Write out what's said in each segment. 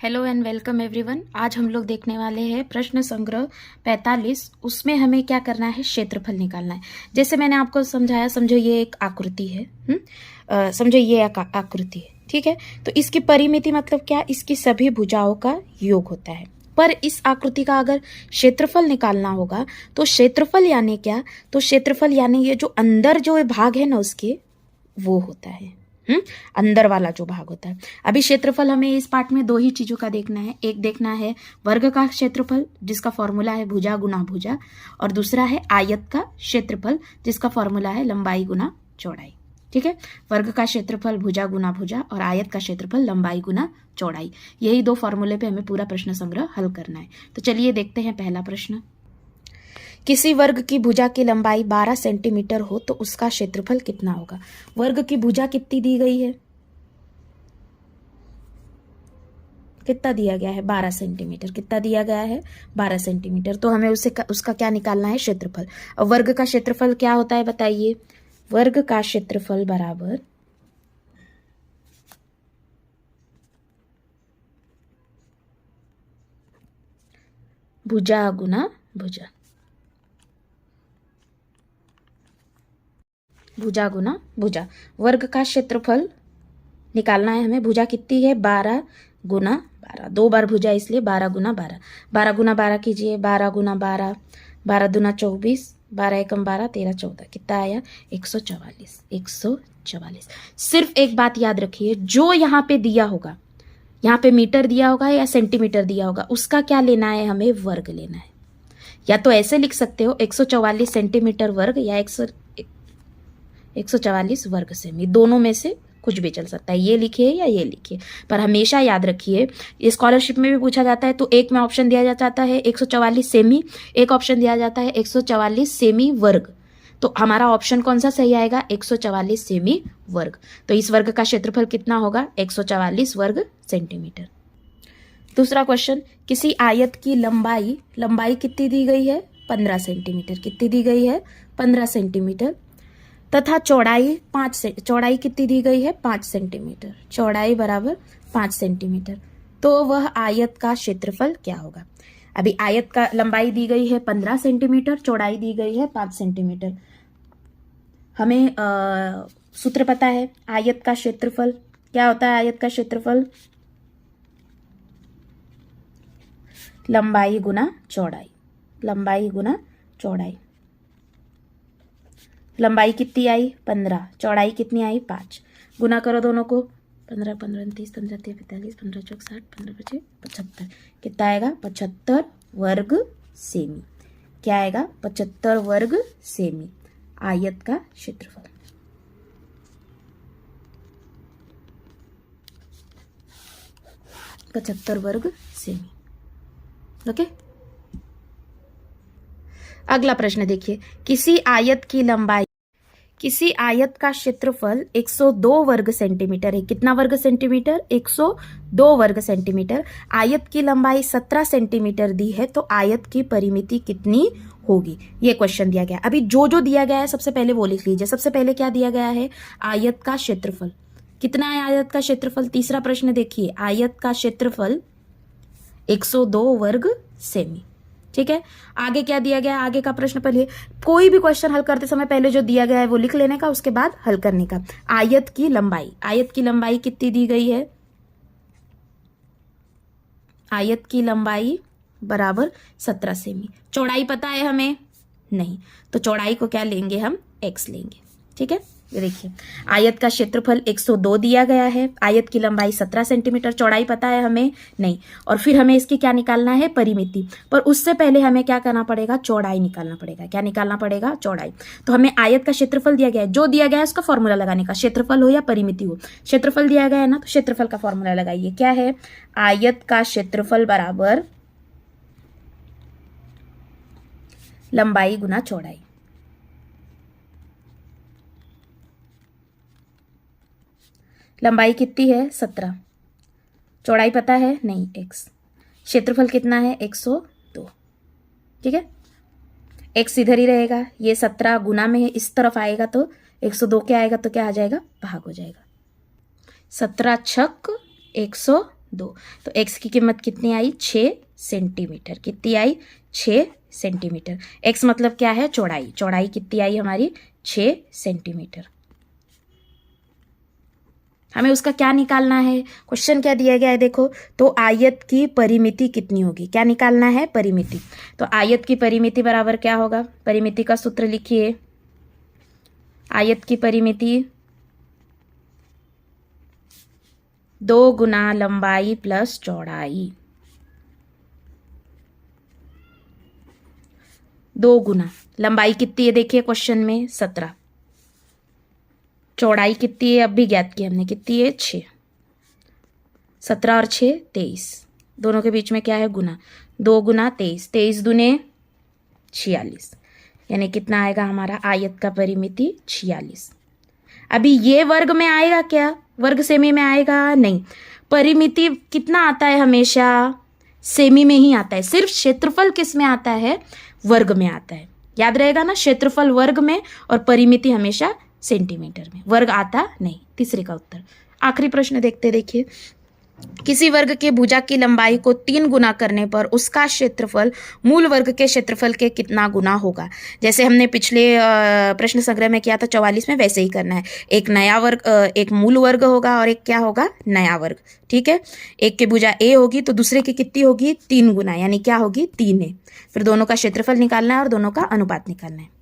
Hello and welcome everyone. आज हम लोग देखने वाले हैं प्रश्न संग्रह 45। उसमें हमें क्या करना है, क्षेत्रफल निकालना है। जैसे मैंने आपको समझाया, समझो ये एक आकृति है। समझो ये आकृति है, ठीक है। तो इसकी परिमिति मतलब क्या, इसकी सभी भुजाओं का योग होता है। पर इस आकृति का अगर क्षेत्रफल निकालना होगा तो क्षेत्रफल यानी क्या, तो क्षेत्रफल यानी ये जो अंदर जो भाग है ना उसके, वो होता है अंदर वाला जो भाग होता है। अभी क्षेत्रफल हमें इस पार्ट में दो ही चीजों का देखना है। एक देखना है वर्ग का क्षेत्रफल जिसका फॉर्मूला है भुजा गुना भुजा, और दूसरा है आयत का क्षेत्रफल जिसका फॉर्मूला है लंबाई गुना चौड़ाई। ठीक है, वर्ग का क्षेत्रफल भुजा गुना भुजा और आयत का क्षेत्रफल लंबाई गुना चौड़ाई। यही दो फॉर्मूले पे हमें पूरा प्रश्न संग्रह हल करना है। तो चलिए देखते हैं पहला प्रश्न। किसी वर्ग की भुजा की लंबाई 12 सेंटीमीटर हो तो उसका क्षेत्रफल कितना होगा। वर्ग की भुजा कितनी दी गई है, कितना दिया गया है, 12 सेंटीमीटर। कितना दिया गया है, 12 सेंटीमीटर। तो हमें उसका क्या निकालना है, क्षेत्रफल। और वर्ग का क्षेत्रफल क्या होता है बताइए। वर्ग का क्षेत्रफल बराबर भुजा गुना भुजा, भुजा गुना भुजा। वर्ग का क्षेत्रफल निकालना है हमें। भुजा कितनी है, 12 गुना 12, दो बार भुजा इसलिए 12 गुना 12। 12 गुना 12 कीजिए, 12 गुना 12, 12 दूना 24, 12 एकम 12, 13 14, कितना आया 144। 144। सिर्फ एक बात याद रखिए, जो यहाँ पे दिया होगा, यहाँ पे मीटर दिया होगा या सेंटीमीटर दिया होगा, उसका क्या लेना है, हमें वर्ग लेना है। या तो ऐसे लिख सकते हो 144 सेंटीमीटर वर्ग या 144 वर्ग सेमी, दोनों में से कुछ भी चल सकता है, ये लिखिए या ये लिखिए। पर हमेशा याद रखिए, स्कॉलरशिप में भी पूछा जाता है तो एक में ऑप्शन दिया जाता है 144 सेमी, एक ऑप्शन दिया जाता है 144 सेमी वर्ग। तो हमारा ऑप्शन कौन सा सही आएगा, 144 सेमी वर्ग। तो इस वर्ग का क्षेत्रफल कितना होगा, 144 वर्ग सेंटीमीटर। दूसरा क्वेश्चन, किसी आयत की लंबाई कितनी दी गई है, 15 सेंटीमीटर। कितनी दी गई है, 15 सेंटीमीटर। तथा चौड़ाई कितनी दी गई है, 5 सेंटीमीटर। चौड़ाई बराबर 5 सेंटीमीटर। तो वह आयत का क्षेत्रफल क्या होगा। अभी आयत का लंबाई दी गई है 15 सेंटीमीटर, चौड़ाई दी गई है 5 सेंटीमीटर। हमें सूत्र पता है, आयत का क्षेत्रफल क्या होता है, आयत का क्षेत्रफल लंबाई गुना चौड़ाई, लंबाई गुना चौड़ाई। लंबाई कितनी आई 15, चौड़ाई कितनी आई 5, गुना करो दोनों को, 15 15 30, 15 3 45, 15 चौक 60, 15 5 75, कितना आएगा 75 वर्ग सेमी। क्या आएगा, 75 वर्ग सेमी आयत का क्षेत्रफल। पचहत्तर वर्ग सेमी। ओके, अगला प्रश्न देखिए। किसी आयत का क्षेत्रफल 102 वर्ग सेंटीमीटर है। कितना वर्ग सेंटीमीटर, 102 वर्ग सेंटीमीटर। आयत की लंबाई 17 सेंटीमीटर दी है तो आयत की परिमिति कितनी होगी, ये क्वेश्चन दिया गया। अभी जो जो दिया गया है सबसे पहले वो लिख लीजिए। सबसे पहले क्या दिया गया है, आयत का क्षेत्रफल कितना है, आयत का क्षेत्रफल। तीसरा प्रश्न देखिए, आयत का क्षेत्रफल 102 वर्ग सेमी। ठीक है, आगे क्या दिया गया, आगे का प्रश्न पढ़िए। कोई भी क्वेश्चन हल करते समय पहले जो दिया गया है वो लिख लेने का, उसके बाद हल करने का। आयत की लंबाई कितनी दी गई है, आयत की लंबाई बराबर 17 सेमी। चौड़ाई पता है हमें नहीं, तो चौड़ाई को क्या लेंगे हम, x लेंगे। ठीक है, देखिए आयत का क्षेत्रफल 102 दिया गया है, आयत की लंबाई 17 सेंटीमीटर, चौड़ाई पता है हमें नहीं, और फिर हमें इसकी क्या निकालना है, परिमिति। पर उससे पहले हमें क्या करना पड़ेगा, चौड़ाई निकालना पड़ेगा। क्या निकालना पड़ेगा, चौड़ाई। तो हमें आयत का क्षेत्रफल दिया गया है, जो दिया गया है उसका फॉर्मूला लगाने का, क्षेत्रफल हो या परिमिति हो। क्षेत्रफल दिया गया है ना, तो क्षेत्रफल का फॉर्मूला लगाइए। क्या है, आयत का क्षेत्रफल बराबर लंबाई गुना चौड़ाई। लंबाई कितनी है 17, चौड़ाई पता है नहीं x, क्षेत्रफल कितना है 102। ठीक है, x इधर ही रहेगा, ये 17 गुना में है, इस तरफ आएगा तो 102 क्या आएगा, तो क्या आ जाएगा, भाग हो जाएगा। 17 छक 102, 2। तो x की कीमत कितनी आई? 6 सेंटीमीटर। कितनी आई? 6 सेंटीमीटर। x मतलब क्या है? चौड़ाई। चौड़ाई कितनी आई हमारी? 6 सेंटीमीटर। हमें उसका क्या निकालना है? क्वेश्चन क्या दिया गया है देखो, तो आयत की परिमिति कितनी होगी? क्या निकालना है? परिमिति। तो आयत की परिमिति बराबर क्या होगा? परिमिति का सूत्र लिखिए। आयत की परिमिति 2 गुना लंबाई प्लस चौड़ाई। 2 गुना लंबाई कितनी है देखिए क्वेश्चन में? 17। चौड़ाई कितनी है? अब भी ज्ञात की हमने। कितनी है? 6। 17 और 6 23। दोनों के बीच में क्या है? गुना। 2 गुना 23। 23 दूने 46। यानी कितना आएगा हमारा आयत का परिमिति? 46। अभी ये वर्ग में आएगा क्या? वर्ग सेमी में आएगा? नहीं। परिमिति कितना आता है? हमेशा सेमी में ही आता है। सिर्फ क्षेत्रफल किस में आता है? वर्ग में आता है। याद रहेगा ना, क्षेत्रफल वर्ग में और परिमिति हमेशा सेंटीमीटर में। वर्ग आता नहीं। तीसरे का उत्तर। आखिरी प्रश्न देखते, देखिए। किसी वर्ग के भुजा की लंबाई को 3 गुना करने पर उसका क्षेत्रफल मूल वर्ग के क्षेत्रफल के कितना गुना होगा? जैसे हमने पिछले प्रश्न संग्रह में किया था 44 में, वैसे ही करना है। एक नया वर्ग, एक मूल वर्ग होगा और एक क्या होगा? नया वर्ग। ठीक है। एक के भुजा a होगी तो दूसरे की कितनी होगी? 3 गुना, यानी क्या होगी? 3a। फिर दोनों का क्षेत्रफल निकालना है और दोनों का अनुपात निकालना है।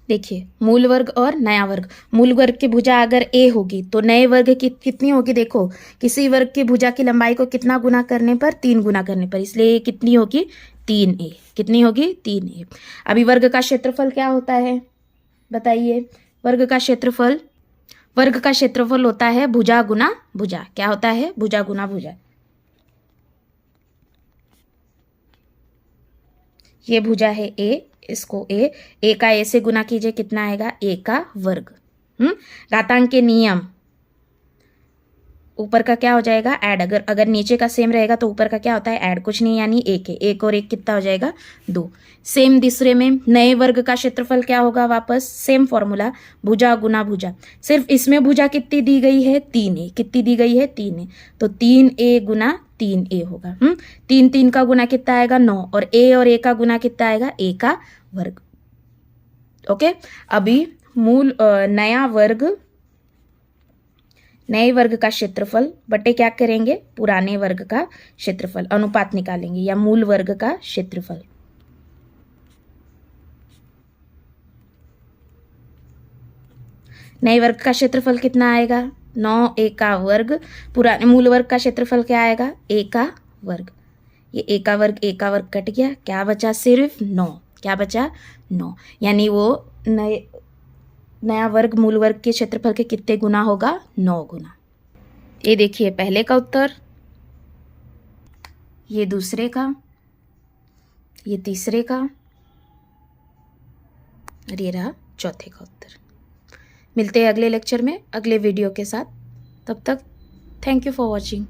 देखिए, मूल वर्ग और नया वर्ग। मूल वर्ग की भुजा अगर a होगी तो नए वर्ग की कितनी होगी? देखो, किसी वर्ग की भुजा की लंबाई को कितना गुना करने पर? 3 गुना करने पर, इसलिए कितनी होगी? 3a। कितनी होगी? 3a। अभी वर्ग का क्षेत्रफल क्या होता है बताइए? वर्ग का क्षेत्रफल होता है भुजा गुना भुजा। क्या होता है? भुजा गुना भुजा। ये भुजा है a, इसको a का a से गुना कीजिए, कितना आएगा? a का वर्ग। घातांक के नियम, ऊपर का क्या हो जाएगा? ऐड। अगर नीचे का सेम रहेगा तो ऊपर का क्या होता है? ऐड। कुछ नहीं, यानी 1 है। 1 और 1 कितना हो जाएगा? 2। सेम दूसरे में नए वर्ग का क्षेत्रफल क्या होगा? वापस सेम फॉर्मूला, भुजा गुना भुजा। सिर्फ इसमें भुजा कितनी दी गई है? 3a। कितनी दी गई है? 3a। तो 3a गुना 3a होगा। 3 3 का गुना कितना आएगा? 9। और a का गुना कितना आएगा? a का वर्ग। ओके। अभी नए वर्ग का क्षेत्रफल बटे क्या करेंगे? पुराने वर्ग का क्षेत्रफल। अनुपात निकालेंगे, या मूल वर्ग का क्षेत्रफल। नए वर्ग का क्षेत्रफल कितना आएगा? 9a का वर्ग। पुराने मूल वर्ग का क्षेत्रफल क्या आएगा? a का वर्ग। ये a का वर्ग कट गया, क्या बचा? सिर्फ 9। क्या बचा? 9। यानी वो नया वर्ग मूल वर्ग के क्षेत्रफल के कितने गुना होगा? 9 गुना। ये देखिए पहले का उत्तर, ये दूसरे का, ये तीसरे का, और ये रहा चौथे का उत्तर। मिलते हैं अगले लेक्चर में अगले वीडियो के साथ। तब तक थैंक यू फॉर वॉचिंग।